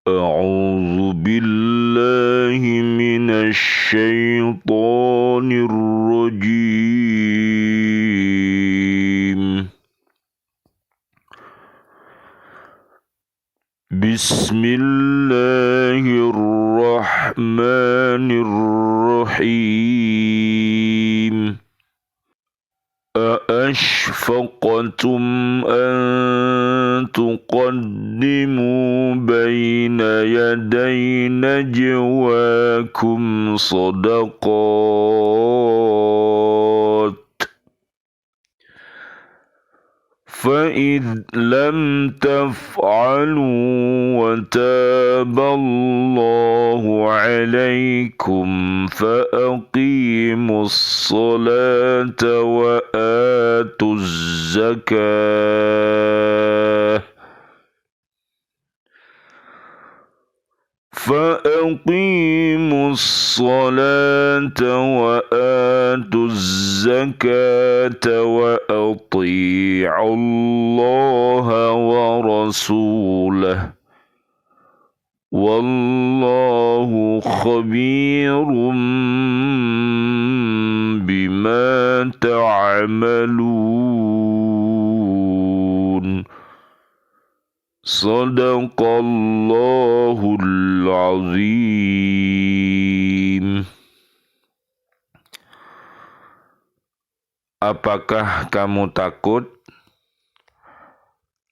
أعوذ بالله من الشيطان الرجيم. بسم الله الرحمن الرحيم. أأشفقتم أن تقدموا بين يدي نجواكم صدقات فإذ لم تفعلوا وتاب الله عليكم فأقيموا الصلاة وآتوا الزكاة فأقيموا الصلاة وآتوا الزكاة وأطيعوا الله ورسوله والله خبير بما تعملون. Sadaqallahul azim. Apakah kamu takut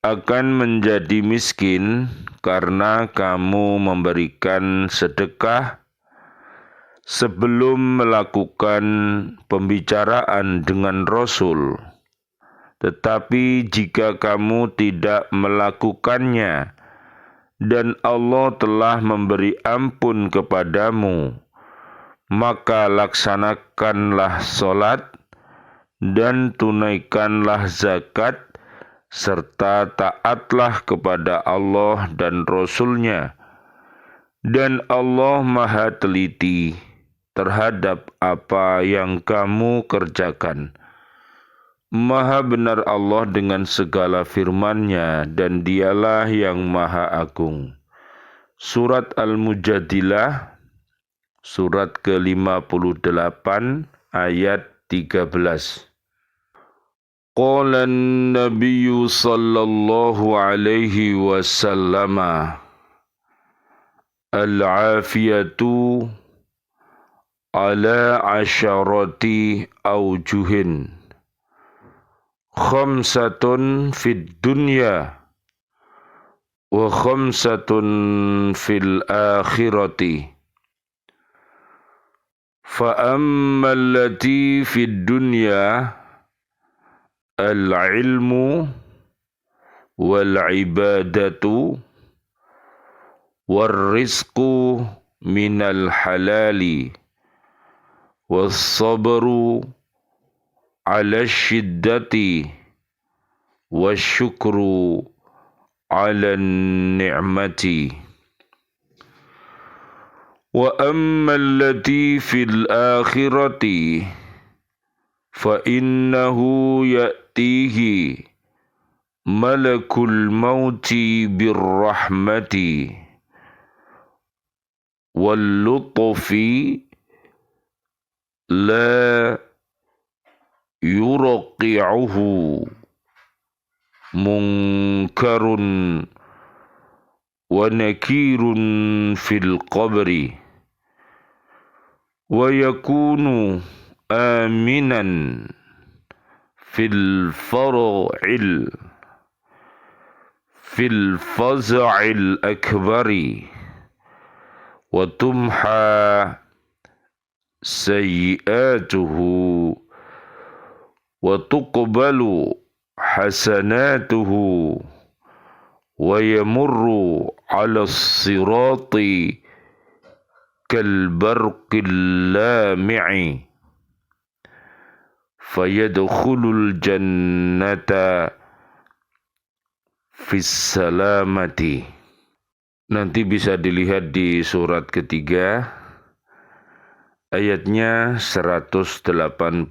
akan menjadi miskin karena kamu memberikan sedekah sebelum melakukan pembicaraan dengan Rasul? Tetapi jika kamu tidak melakukannya dan Allah telah memberi ampun kepadamu, maka laksanakanlah sholat dan tunaikanlah zakat serta taatlah kepada Allah dan Rasul-Nya. Dan Allah Maha teliti terhadap apa yang kamu kerjakan. Maha benar Allah dengan segala firman-Nya dan Dialah yang Maha Agung. Surat Al-Mujadilah, surat ke-58, ayat 13. Qala an-nabiyyu sallallahu alaihi wasallam, al-afiyatu ala asyarati awjuhin. Khamsatun fid dunya wa khamsatun fil akhirati. Fa amma allati fid dunya al-ilmu wal ibadatu war rizqu minal halali was sabru ala syiddati wasyukru ala ni'mati. Wa amma allati fil akhirati fa innahu ya'tihi malakul mauti birrahmati wal lutfi la yuraqi'uhu munkarun wa nakirun fil qabri wa yakunu aminan fil faza'il akbari wa tumha sayyi'atuhu wa tuqbalu hasanatuhu wa yamurru ala sirati kal barqil lami'i fayadkhulul jannata fis salamati. Nanti bisa dilihat di surat ketiga ayatnya 185.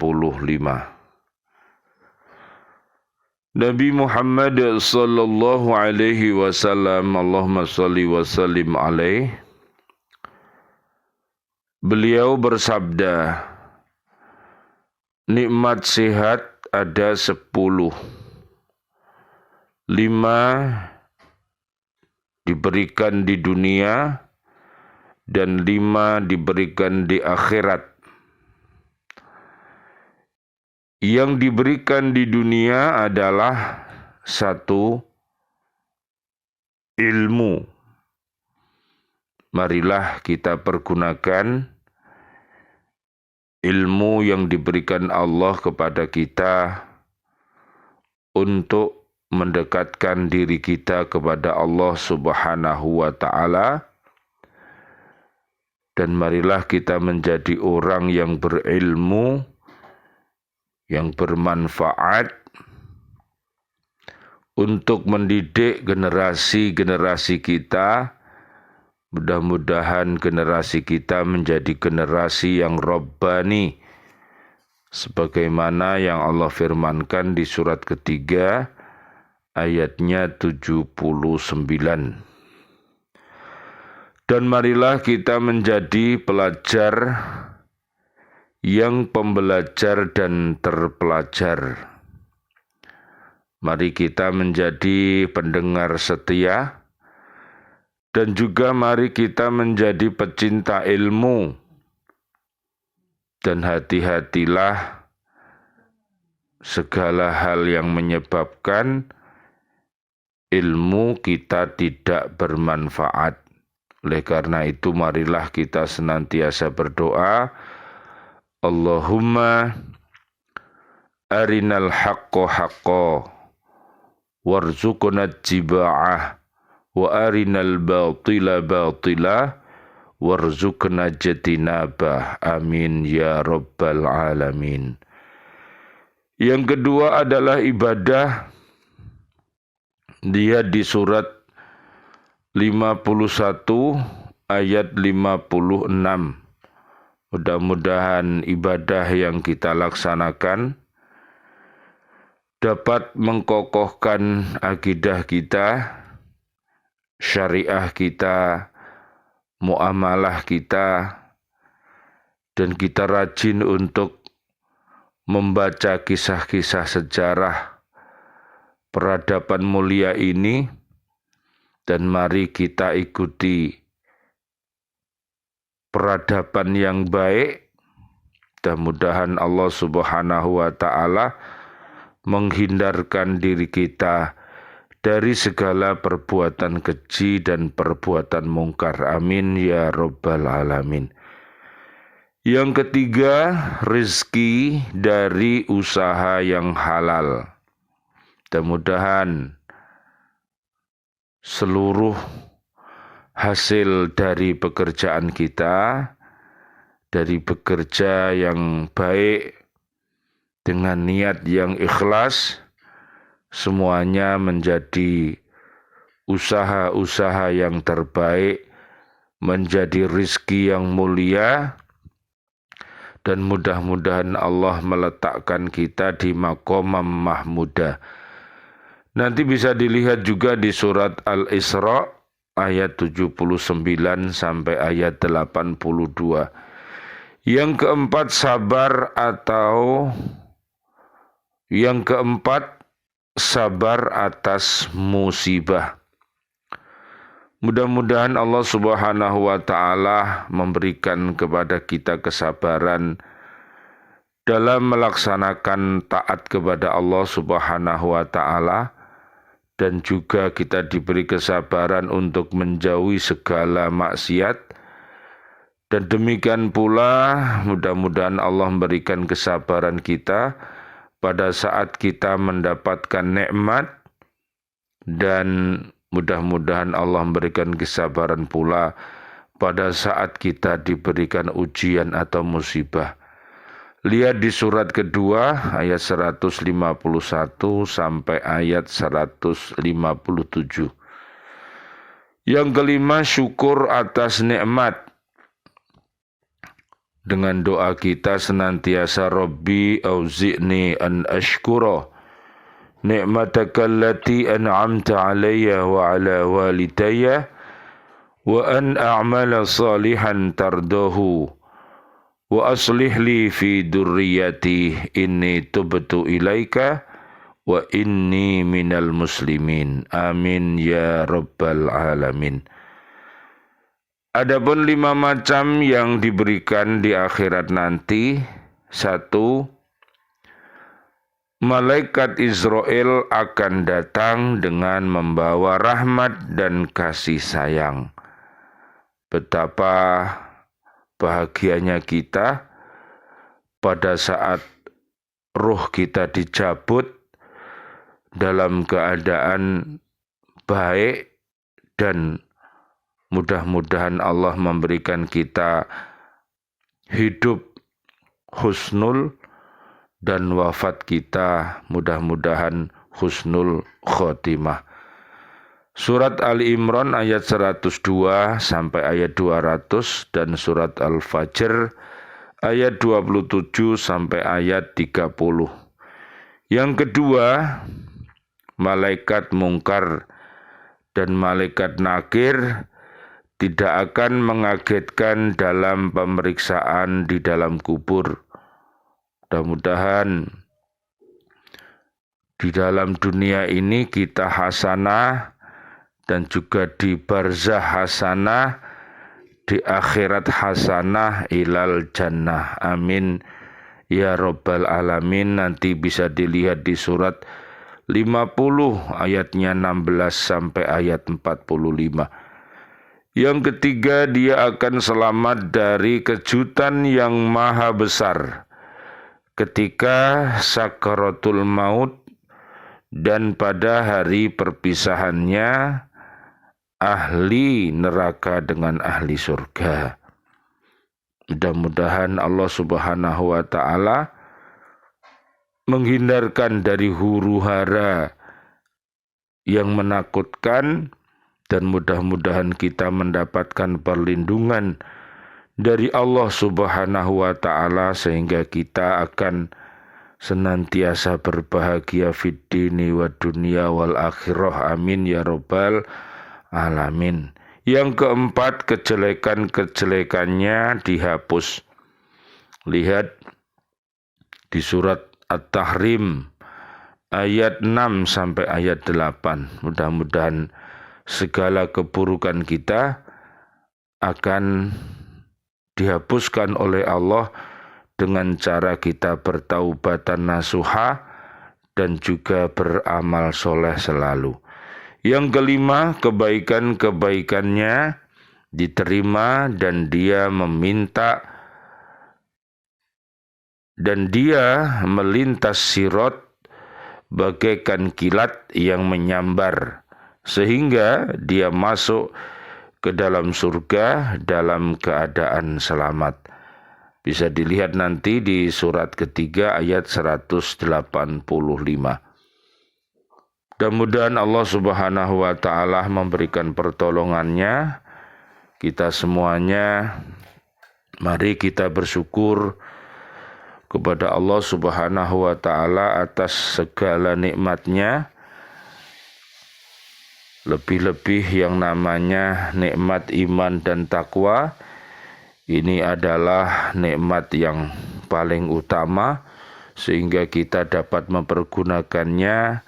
Nabi Muhammad sallallahu alaihi wasallam, Allahumma salli wa sallim alaih, beliau bersabda, nikmat sehat ada 10. 5 diberikan di dunia dan 5 diberikan di akhirat. Yang diberikan di dunia adalah 1, ilmu. Marilah kita pergunakan ilmu yang diberikan Allah kepada kita untuk mendekatkan diri kita kepada Allah Subhanahu wa ta'ala. Dan marilah kita menjadi orang yang berilmu, yang bermanfaat untuk mendidik generasi-generasi kita. Mudah-mudahan generasi kita menjadi generasi yang Rabbani, sebagaimana yang Allah firmankan di surat ketiga ayatnya 79. Dan marilah kita menjadi pelajar yang pembelajar dan terpelajar. Mari kita menjadi pendengar setia dan juga mari kita menjadi pecinta ilmu. Dan hati-hatilah segala hal yang menyebabkan ilmu kita tidak bermanfaat. Oleh karena itu marilah kita senantiasa berdoa, Allahumma arinal haqqo haqqo warzuqna ittiba'ah wa arinal batila batila warzuqna jatinabah. Amin ya rabbal alamin. Yang kedua adalah ibadah. Dia di surat 51 ayat 56. Mudah-mudahan ibadah yang kita laksanakan dapat mengkokohkan akidah kita, syariah kita, muamalah kita, dan kita rajin untuk membaca kisah-kisah sejarah peradaban mulia ini, dan mari kita ikuti peradaban yang baik. Mudah-mudahan Allah Subhanahu wa ta'ala menghindarkan diri kita dari segala perbuatan keji dan perbuatan mungkar. Amin ya rabbal alamin. Yang ketiga, rezeki dari usaha yang halal. Mudah-mudahan seluruh hasil dari pekerjaan kita, dari bekerja yang baik dengan niat yang ikhlas, semuanya menjadi usaha-usaha yang terbaik, menjadi rizki yang mulia, dan mudah-mudahan Allah meletakkan kita di maqamam mahmudah. Nanti bisa dilihat juga di surat Al-Isra ayat 79 sampai ayat 82. Yang keempat, sabar atas musibah. Mudah-mudahan Allah Subhanahu wa ta'ala memberikan kepada kita kesabaran dalam melaksanakan taat kepada Allah Subhanahu wa ta'ala, dan juga kita diberi kesabaran untuk menjauhi segala maksiat. Dan demikian pula mudah-mudahan Allah memberikan kesabaran kita pada saat kita mendapatkan nikmat, dan mudah-mudahan Allah memberikan kesabaran pula pada saat kita diberikan ujian atau musibah. Lihat di surat kedua ayat 151 sampai ayat 157. Yang kelima, syukur atas nikmat. Dengan doa kita senantiasa Rabbi auzi'ni an ashkura ni'mataka allati an'amta alayya wa ala walidayya wa an a'mala salihan tardahu wa aslih li fi durriyati inni tubtu ilaika wa inni minal muslimin. Amin ya rabbal alamin. Adapun 5 macam yang diberikan di akhirat nanti. 1. Malaikat Israel akan datang dengan membawa rahmat dan kasih sayang. Betapa bahagianya kita pada saat ruh kita dicabut dalam keadaan baik, dan mudah-mudahan Allah memberikan kita hidup husnul dan wafat kita mudah-mudahan husnul khotimah. Surat Ali Imran ayat 102 sampai ayat 200 dan surat Al-Fajr ayat 27 sampai ayat 30. Yang kedua, malaikat mungkar dan malaikat nakir tidak akan mengagetkan dalam pemeriksaan di dalam kubur. Mudah-mudahan di dalam dunia ini kita hasanah dan juga di barzah hasanah, di akhirat hasanah ilal jannah. Amin ya rabbal alamin. Nanti bisa dilihat di surat 50 ayatnya 16 sampai ayat 45. Yang ketiga, dia akan selamat dari kejutan yang maha besar ketika sakaratul maut dan pada hari perpisahannya ahli neraka dengan ahli surga. Mudah-mudahan Allah Subhanahu wa ta'ala menghindarkan dari huru-hara yang menakutkan, dan mudah-mudahan kita mendapatkan perlindungan dari Allah Subhanahu wa ta'ala sehingga kita akan senantiasa berbahagia fid dini wa dunia wal akhirah. Amin ya rabbal alamin. Yang keempat, kejelekan-kejelekannya dihapus. Lihat di surat At-Tahrim ayat 6 sampai ayat 8. Mudah-mudahan segala keburukan kita akan dihapuskan oleh Allah dengan cara kita bertaubatan nasuha dan juga beramal soleh selalu. Yang kelima, kebaikan-kebaikannya diterima dan dia melintas sirat bagaikan kilat yang menyambar sehingga dia masuk ke dalam surga dalam keadaan selamat. Bisa dilihat nanti di surat ketiga ayat 185. Mudah-mudahan Allah Subhanahu wa ta'ala memberikan pertolongannya. Kita semuanya, mari kita bersyukur kepada Allah Subhanahu wa ta'ala atas segala nikmatnya. Lebih-lebih yang namanya nikmat iman dan takwa. Ini adalah nikmat yang paling utama sehingga kita dapat mempergunakannya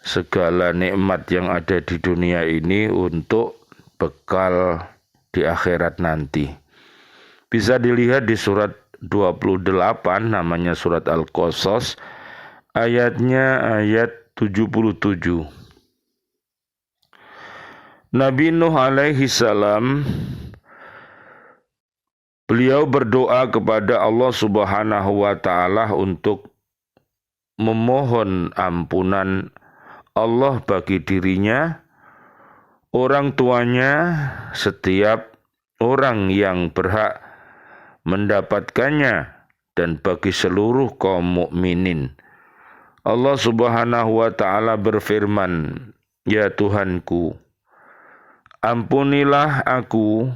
segala nikmat yang ada di dunia ini untuk bekal di akhirat nanti. Bisa dilihat di surat 28 namanya surat Al-Qasas, ayatnya ayat 77. Nabi Nuh alaihi salam, beliau berdoa kepada Allah Subhanahu wa ta'ala untuk memohon ampunan Allah bagi dirinya, orang tuanya, setiap orang yang berhak mendapatkannya, dan bagi seluruh kaum mukminin. Allah Subhanahu wa ta'ala berfirman, ya Tuhanku, ampunilah aku,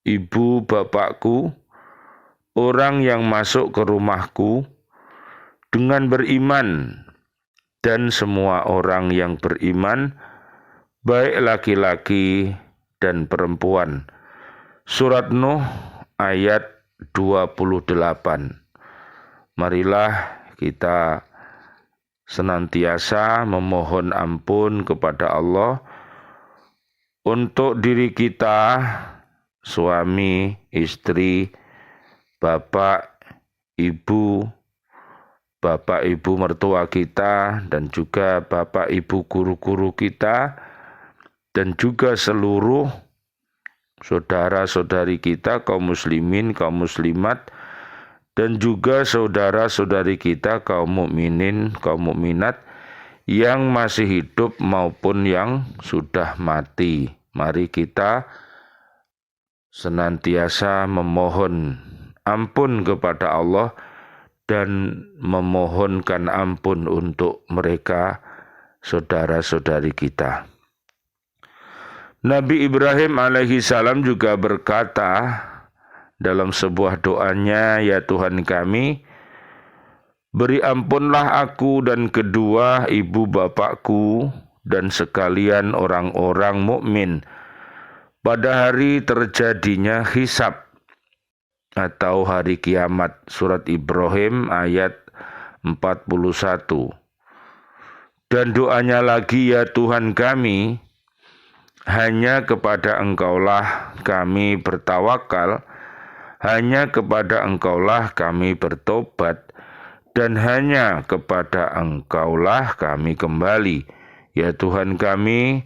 ibu bapakku, orang yang masuk ke rumahku dengan beriman dan semua orang yang beriman, baik laki-laki dan perempuan. Surat Nuh ayat 28. Marilah kita senantiasa memohon ampun kepada Allah untuk diri kita, suami, istri, bapak, ibu mertua kita, dan juga bapak ibu guru-guru kita, dan juga seluruh saudara-saudari kita, kaum muslimin, kaum muslimat, dan juga saudara-saudari kita, kaum mukminin, kaum mukminat, yang masih hidup maupun yang sudah mati. Mari kita senantiasa memohon ampun kepada Allah dan memohonkan ampun untuk mereka, saudara-saudari kita. Nabi Ibrahim alaihi salam juga berkata dalam sebuah doanya, "Ya Tuhan kami, beri ampunlah aku dan kedua ibu bapakku dan sekalian orang-orang mukmin pada hari terjadinya hisab atau hari kiamat." Surat Ibrahim ayat 41. Dan doanya lagi, "Ya Tuhan kami, hanya kepada Engkaulah kami bertawakal, hanya kepada Engkaulah kami bertobat, dan hanya kepada Engkaulah kami kembali. Ya Tuhan kami,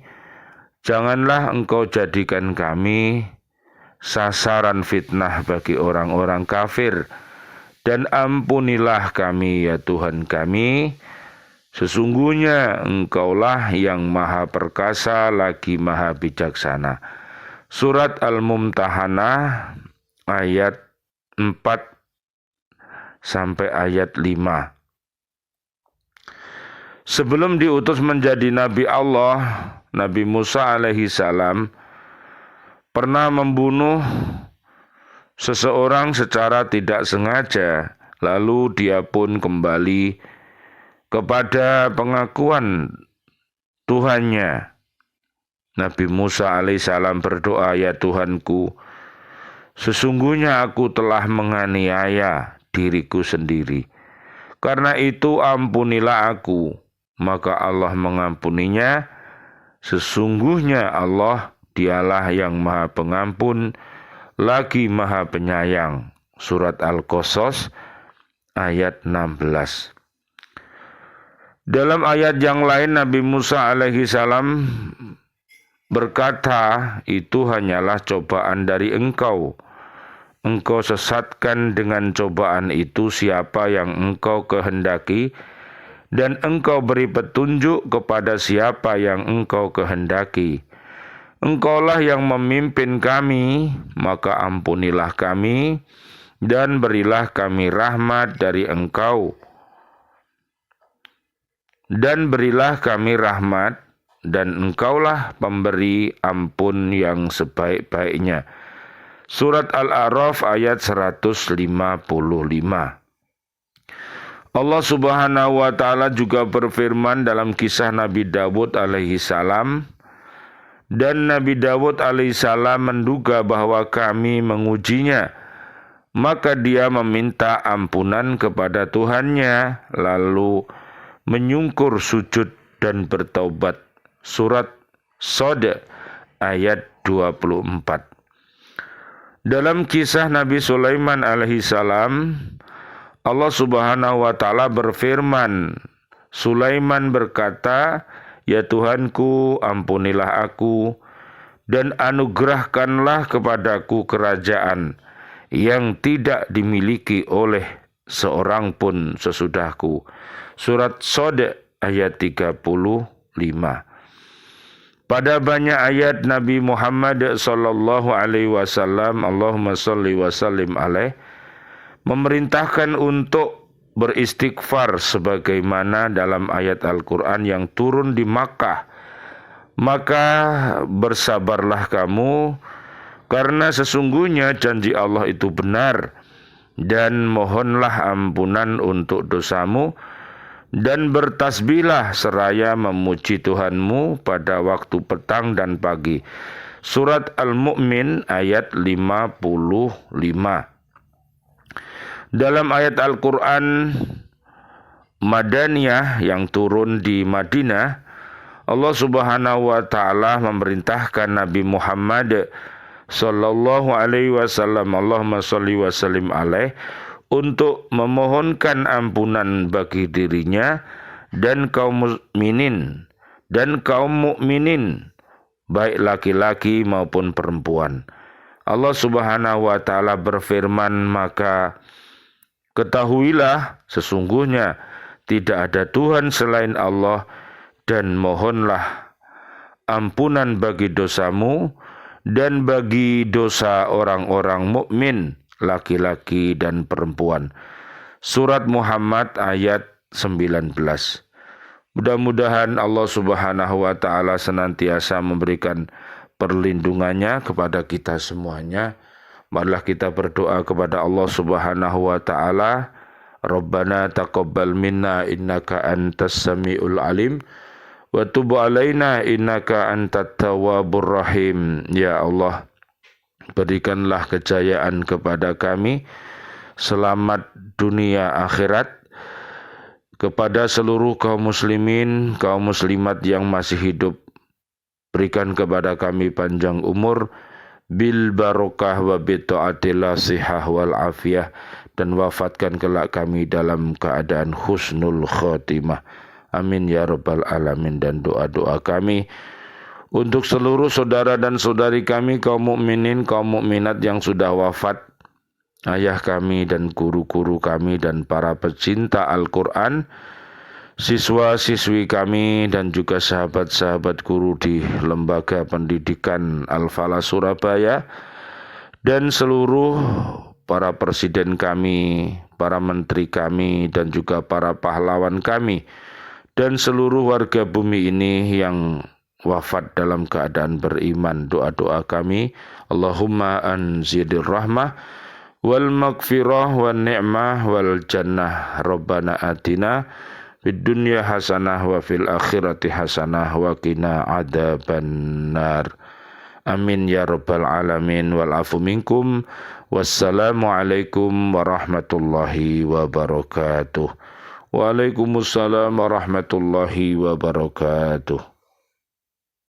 janganlah Engkau jadikan kami sasaran fitnah bagi orang-orang kafir, dan ampunilah kami ya Tuhan kami, sesungguhnya Engkaulah yang maha perkasa lagi maha bijaksana." Surat Al-Mumtahanah ayat 4 sampai ayat 5. Sebelum diutus menjadi Nabi Allah, Nabi Musa alaihi salam pernah membunuh seseorang secara tidak sengaja, lalu dia pun kembali kepada pengakuan Tuhannya. Nabi Musa alaihissalam berdoa, "Ya Tuhanku, sesungguhnya aku telah menganiaya diriku sendiri. Karena itu ampunilah aku." Maka Allah mengampuninya. Sesungguhnya Allah dialah yang maha pengampun, lagi maha penyayang. Surat Al-Qasas ayat 16. Dalam ayat yang lain Nabi Musa alaihi salam berkata, "Itu hanyalah cobaan dari Engkau. Engkau sesatkan dengan cobaan itu siapa yang Engkau kehendaki, dan Engkau beri petunjuk kepada siapa yang Engkau kehendaki. Engkaulah yang memimpin kami, maka ampunilah kami, dan berilah kami rahmat dari Engkau. Dan berilah kami rahmat, dan Engkaulah pemberi ampun yang sebaik-baiknya." Surat Al-A'raf ayat 155. Allah Subhanahu wa taala juga berfirman dalam kisah Nabi Dawud alaihi salam, "Dan Nabi Dawud alaihissalam menduga bahwa kami mengujinya, maka dia meminta ampunan kepada Tuhannya, lalu menyungkur sujud dan bertaubat." Surat Shad ayat 24. Dalam kisah Nabi Sulaiman alaihissalam, Allah Subhanahu wa taala berfirman, Sulaiman berkata, "Ya Tuhanku, ampunilah aku dan anugerahkanlah kepadaku kerajaan yang tidak dimiliki oleh seorang pun sesudahku." Surat Shad ayat 35. Pada banyak ayat Nabi Muhammad sallallahu alaihi wasallam, Allahumma shalli wa sallim alaih, memerintahkan untuk beristighfar sebagaimana dalam ayat Al-Quran yang turun di Makkah. "Maka bersabarlah kamu, karena sesungguhnya janji Allah itu benar, dan mohonlah ampunan untuk dosamu, Dan bertasbihlah seraya memuji Tuhanmu pada waktu petang dan pagi. Surat Al-Mu'min ayat 55. Dalam ayat Al-Quran Madaniyah yang turun di Madinah, Allah Subhanahu wa taala memerintahkan Nabi Muhammad sallallahu alaihi wasallam, Allahumma shalli wa sallim alaih, untuk memohonkan ampunan bagi dirinya dan kaum mukminin baik laki-laki maupun perempuan. Allah Subhanahu wa taala berfirman, maka ketahuilah sesungguhnya tidak ada Tuhan selain Allah, dan mohonlah ampunan bagi dosamu dan bagi dosa orang-orang mukmin laki-laki dan perempuan. Surat Muhammad ayat 19. Mudah-mudahan Allah Subhanahu wa taala senantiasa memberikan perlindungannya kepada kita semuanya. Marilah kita berdoa kepada Allah Subhanahu wa taala. Rabbana taqabbal minna innaka antas samiul alim wa tub alaina innaka antat tawwabur rahim. Ya Allah, berikanlah kejayaan kepada kami, selamat dunia akhirat, kepada seluruh kaum muslimin, kaum muslimat yang masih hidup. Berikan kepada kami panjang umur, bil barokah wa bi taatillah sihah wal afiyah, dan wafatkan kelak kami dalam keadaan husnul khotimah. Amin ya rabbal alamin. Dan doa-doa kami untuk seluruh saudara dan saudari kami, kaum mukminin, kaum mukminat yang sudah wafat, ayah kami dan guru-guru kami dan para pecinta Al-Quran, siswa-siswi kami dan juga sahabat-sahabat guru di Lembaga Pendidikan Al-Falah Surabaya, dan seluruh para presiden kami, para menteri kami, dan juga para pahlawan kami, dan seluruh warga bumi ini yang wafat dalam keadaan beriman. Doa-doa kami, Allahumma anzilir rahmah wal maghfirah wan ni'mah wal jannah. Rabbana atina fid dunya hasanah wa fil akhirati hasanah wa qina adzabannar. Amin ya rabbal alamin. Wal afu minkum. Wassalamualaikum warahmatullahi wabarakatuh. Waalaikumsalam warahmatullahi wabarakatuh.